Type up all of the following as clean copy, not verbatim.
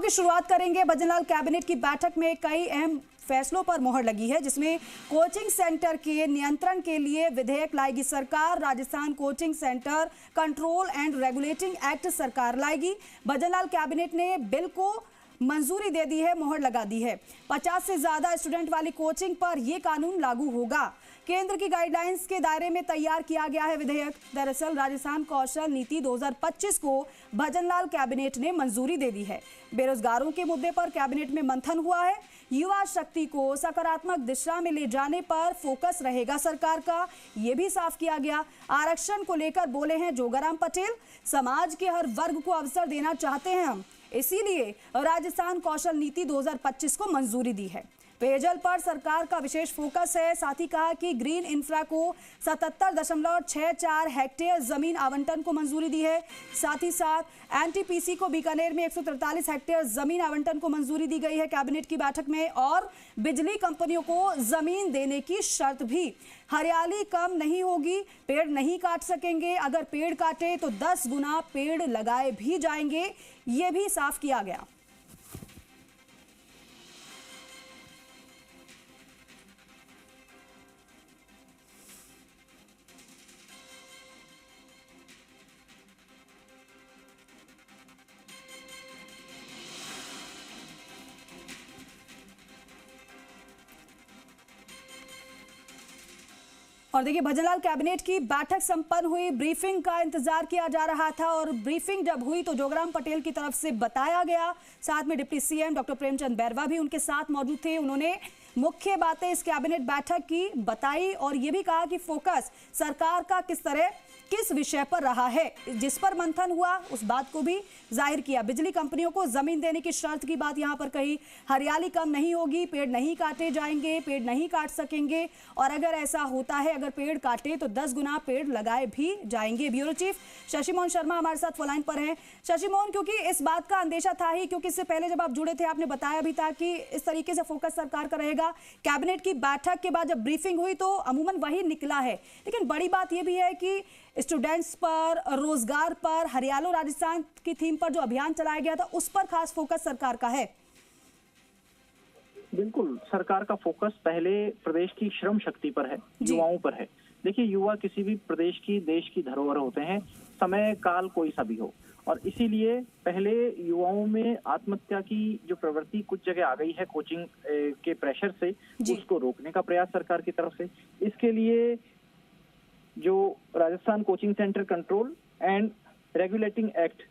की शुरुआत करेंगे। भजनलाल कैबिनेट की बैठक में कई अहम फैसलों पर मोहर लगी है, जिसमें कोचिंग सेंटर के नियंत्रण के लिए विधेयक लाएगी सरकार। Rajasthan coaching centre control and regulating act सरकार लाएगी। भजनलाल कैबिनेट ने बिल को मंजूरी दे दी है, मोहर लगा दी है। 50 से ज्यादा स्टूडेंट वाली कोचिंग पर यह कानून लागू होगा। केंद्र की गाइडलाइंस के दायरे में तैयार किया गया है विधेयक। दरअसल राजस्थान कौशल नीति 2025 को भजनलाल कैबिनेट ने मंजूरी दे दी है। बेरोजगारों के मुद्दे पर कैबिनेट में मंथन हुआ है। युवा शक्ति को सकारात्मक दिशा में ले जाने पर फोकस रहेगा सरकार का, यह भी साफ किया गया। आरक्षण को लेकर बोले हैं जोगाराम पटेल, समाज के हर वर्ग को अवसर देना चाहते हैं हम, इसीलिए राजस्थान कौशल नीति 2025 को मंजूरी दी है। पेयजल पर सरकार का विशेष फोकस है। साथ ही कहा कि ग्रीन इंफ्रा को 77.64 हेक्टेयर जमीन आवंटन को मंजूरी दी है। साथ ही साथ एनटीपीसी को बीकानेर में 143 हेक्टेयर जमीन आवंटन को मंजूरी दी गई है कैबिनेट की बैठक में। और बिजली कंपनियों को जमीन देने की शर्त भी। हरियाली कम नहीं होगी, पेड़ नहीं काट सकेंगे, अगर पेड़ काटे तो 10 गुना पेड़ लगाए भी जाएंगे, ये भी साफ किया गया। और देखिए, भजनलाल कैबिनेट की बैठक संपन्न हुई। ब्रीफिंग का इंतजार किया जा रहा था और ब्रीफिंग जब हुई तो जोगराम पटेल की तरफ से बताया गया। साथ में deputy CM doctor Premchand Bairwa भी उनके साथ मौजूद थे। उन्होंने मुख्य बातें इस कैबिनेट बैठक की बताई और ये भी कहा कि फोकस सरकार का किस विषय पर रहा है, जिस पर मंथन हुआ उस बात को भी जाहिर किया। बिजली कंपनियों को जमीन देने की शर्त की बात यहां पर कही। हरियाली कम नहीं होगी, पेड़ नहीं काटे जाएंगे, पेड़ नहीं काट सकेंगे, और अगर ऐसा होता है, अगर पेड़ काटे तो 10 गुना पेड़ लगाए भी जाएंगे। ब्यूरो चीफ शशि मोहन शर्मा हमारे साथ फोन लाइन पर हैं। शशि मोहन, क्योंकि इस बात का अंदेशा था ही, क्योंकि इससे पहले जब आप जुड़े थे आपने बताया भी था कि इस तरीके से फोकस सरकार का रहेगा। कैबिनेट की बैठक के बाद जब ब्रीफिंग हुई तो अमूमन वही निकला है, लेकिन बड़ी बात यह भी है कि स्टूडेंट्स पर, रोजगार पर, हरियालो राजस्थान की थीम पर जो अभियान चलाया गया था उस पर खास फोकस सरकार का है। बिल्कुल, सरकार का फोकस पहले प्रदेश की श्रम शक्ति पर है, युवाओं पर है। देखिए, युवा किसी भी प्रदेश की, देश की धरोहर होते हैं, समय काल कोई सा भी हो, और इसीलिए पहले युवाओं में आत्महत्या की जो प्रवृत्ति कुछ जगह आ गई है कोचिंग के प्रेशर से, उसको रोकने का प्रयास सरकार की तरफ से। इसके लिए जो Rajasthan coaching centre control and regulating act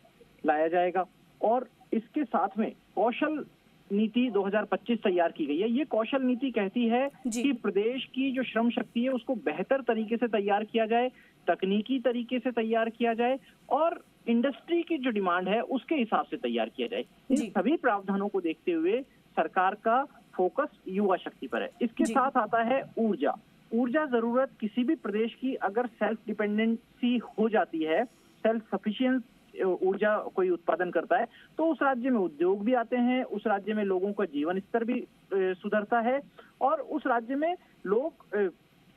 लाया जाएगा, और इसके साथ में कौशल नीति 2025 तैयार की गई है। ये कौशल नीति कहती है कि प्रदेश की जो श्रम शक्ति है उसको बेहतर तरीके से तैयार किया जाए, तकनीकी तरीके से तैयार किया जाए, और इंडस्ट्री की जो डिमांड है उसके हिसाब से तैयार किया जाए। इन सभी प्रावधानों को देखते हुए सरकार का फोकस युवा शक्ति पर है। इसके साथ आता है ऊर्जा जरूरत। किसी भी प्रदेश की अगर सेल्फ डिपेंडेंसी हो जाती है, सेल्फ सफिशिएंट ऊर्जा कोई उत्पादन करता है, तो उस राज्य में उद्योग भी आते हैं, उस राज्य में लोगों का जीवन स्तर भी सुधरता है, और उस राज्य में लोग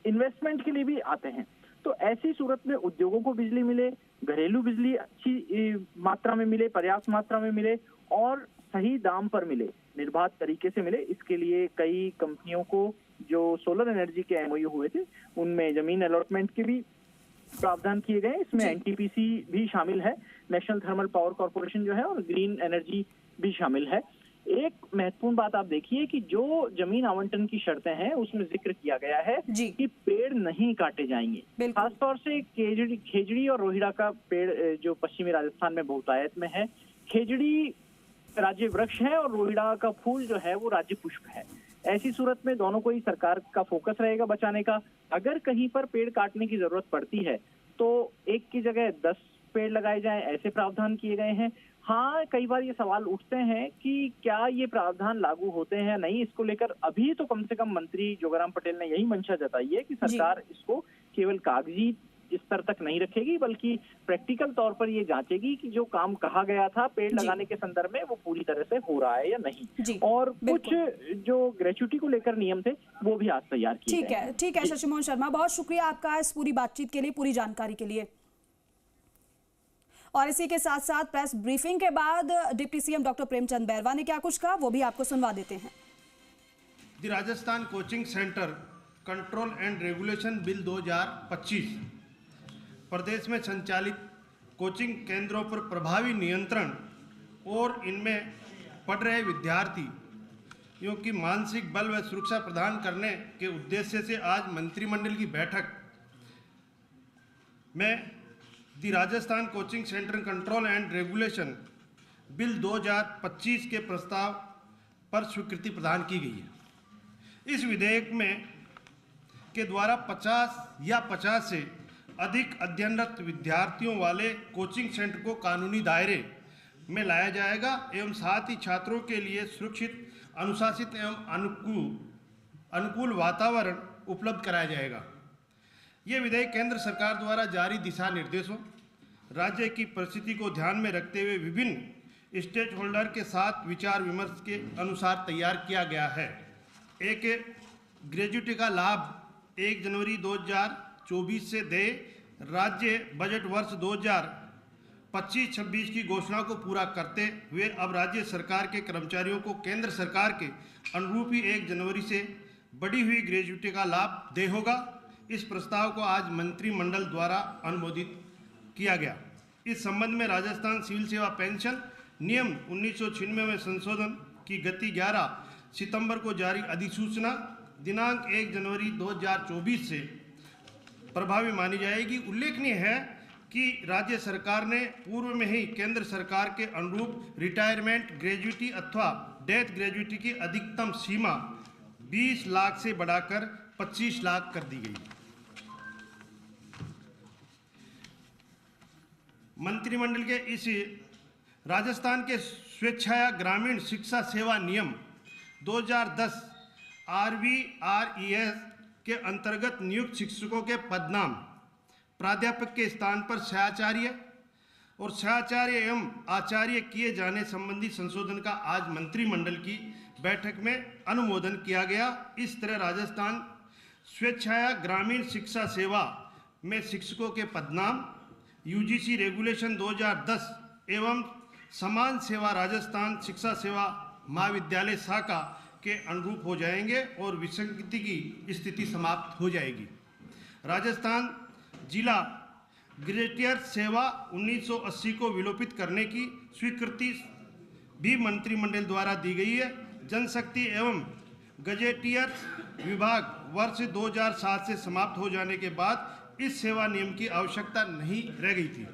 इन्वेस्टमेंट के लिए भी आते हैं। तो ऐसी सूरत में उद्योगों को बिजली मिले, घरेलू बिजली अच्छी मात्रा में मिले, पर्याप्त मात्रा में मिले, और सही दाम पर मिले, निर्बाध तरीके से मिले। इसके लिए कई कंपनियों को जो सोलर एनर्जी के एमओयू हुए थे उनमें जमीन अलॉटमेंट के भी प्रावधान किए गए। इसमें एनटीपीसी भी शामिल है, नेशनल थर्मल पावर कॉर्पोरेशन जो है, और ग्रीन एनर्जी भी शामिल है। एक महत्वपूर्ण बात आप देखिए कि जो जमीन आवंटन की शर्तें हैं उसमें जिक्र किया गया है कि पेड़ नहीं काटे जाएंगे। खासतौर से खेजड़ी और रोहिड़ा का पेड़ जो पश्चिमी राजस्थान में बहुतायत में है। खेजड़ी राज्य वृक्ष है और रोहिड़ा का फूल जो है वो राज्य पुष्प है। ऐसी सूरत में दोनों को ही सरकार का फोकस रहेगा बचाने का। अगर कहीं पर पेड़ काटने की जरूरत पड़ती है तो एक की जगह 10 पेड़ लगाए जाएं, ऐसे प्रावधान किए गए हैं। हाँ, कई बार ये सवाल उठते हैं कि क्या ये प्रावधान लागू होते हैं नहीं। इसको लेकर अभी तो कम से कम मंत्री जोगाराम पटेल ने यही मंशा जताई है कि सरकार इसको केवल कागजी स्तर तक नहीं रखेगी, बल्कि प्रैक्टिकल तौर पर ये जांचेगी कि जो काम कहा गया था पेड़ लगाने के संदर्भ में वो पूरी तरह से हो रहा है या नहीं। और कुछ जो ग्रेच्युटी को लेकर नियम थे वो भी आज तैयार किए गए। ठीक है शशि मोहन शर्मा, बहुत शुक्रिया आपका इस पूरी बातचीत के लिए, पूरी जानकारी के लिए। और इसी के साथ साथ प्रेस ब्रीफिंग के बाद deputy CM doctor Premchand Bairwa ने क्या कुछ कहा वो भी आपको सुनवा देते हैं। The Rajasthan coaching centre control and regulation bill 2025 प्रदेश में संचालित कोचिंग केंद्रों पर प्रभावी नियंत्रण और इनमें पढ़ रहे विद्यार्थियों की मानसिक बल व सुरक्षा प्रदान करने के उद्देश्य से आज मंत्रिमंडल की बैठक में the Rajasthan coaching centre control and regulation bill 2025 के प्रस्ताव पर स्वीकृति प्रदान की गई है। इस विधेयक में के द्वारा 50 या 50 से अधिक अध्ययनरत विद्यार्थियों वाले कोचिंग सेंटर को कानूनी दायरे में लाया जाएगा एवं साथ ही छात्रों के लिए सुरक्षित, अनुशासित एवं अनुकूल वातावरण उपलब्ध कराया जाएगा। ये विधेयक केंद्र सरकार द्वारा जारी दिशा निर्देशों, राज्य की परिस्थिति को ध्यान में रखते हुए विभिन्न स्टेक होल्डर के साथ विचार विमर्श के अनुसार तैयार किया गया है। एक ग्रेजुएटी का लाभ 1 जनवरी 2024 से दे राज्य बजट वर्ष 2025-26 की घोषणा को पूरा करते हुए अब राज्य सरकार के कर्मचारियों को केंद्र सरकार के अनुरूप ही 1 जनवरी से बढ़ी हुई ग्रेजुएटी का लाभ दे होगा। इस प्रस्ताव को आज मंत्रिमंडल द्वारा अनुमोदित किया गया। इस संबंध में राजस्थान सिविल सेवा पेंशन नियम 1996 में संशोधन की गति 11 सितंबर को जारी अधिसूचना दिनांक 1 जनवरी 2024 से प्रभावी मानी जाएगी। उल्लेखनीय है कि राज्य सरकार ने पूर्व में ही केंद्र सरकार के अनुरूप रिटायरमेंट ग्रेजुएटी अथवा डेथ ग्रेजुएटी की अधिकतम सीमा 20 लाख से बढ़ाकर 25 लाख कर दी गई। मंत्रिमंडल के इस राजस्थान के स्वेच्छाया ग्रामीण शिक्षा सेवा नियम 2010 RVRES के अंतर्गत नियुक्त शिक्षकों के पदनाम प्राध्यापक के स्थान पर सहआचार्य और सहआचार्य एवं आचार्य किए जाने संबंधी संशोधन का आज मंत्रिमंडल की बैठक में अनुमोदन किया गया। इस तरह राजस्थान स्वेच्छाया ग्रामीण शिक्षा सेवा में शिक्षकों के पदनाम UGC रेगुलेशन 2010 एवं समान सेवा राजस्थान शिक्षा सेवा महाविद्यालय शाखा के अनुरूप हो जाएंगे और विसंगति की स्थिति समाप्त हो जाएगी। राजस्थान जिला ग्रेजुएट सेवा 1980 को विलोपित करने की स्वीकृति भी मंत्रिमंडल द्वारा दी गई है। जनशक्ति एवं गजेटियर विभाग वर्ष 2007 से समाप्त हो जाने के बाद इस सेवा नियम की आवश्यकता नहीं रह गई थी।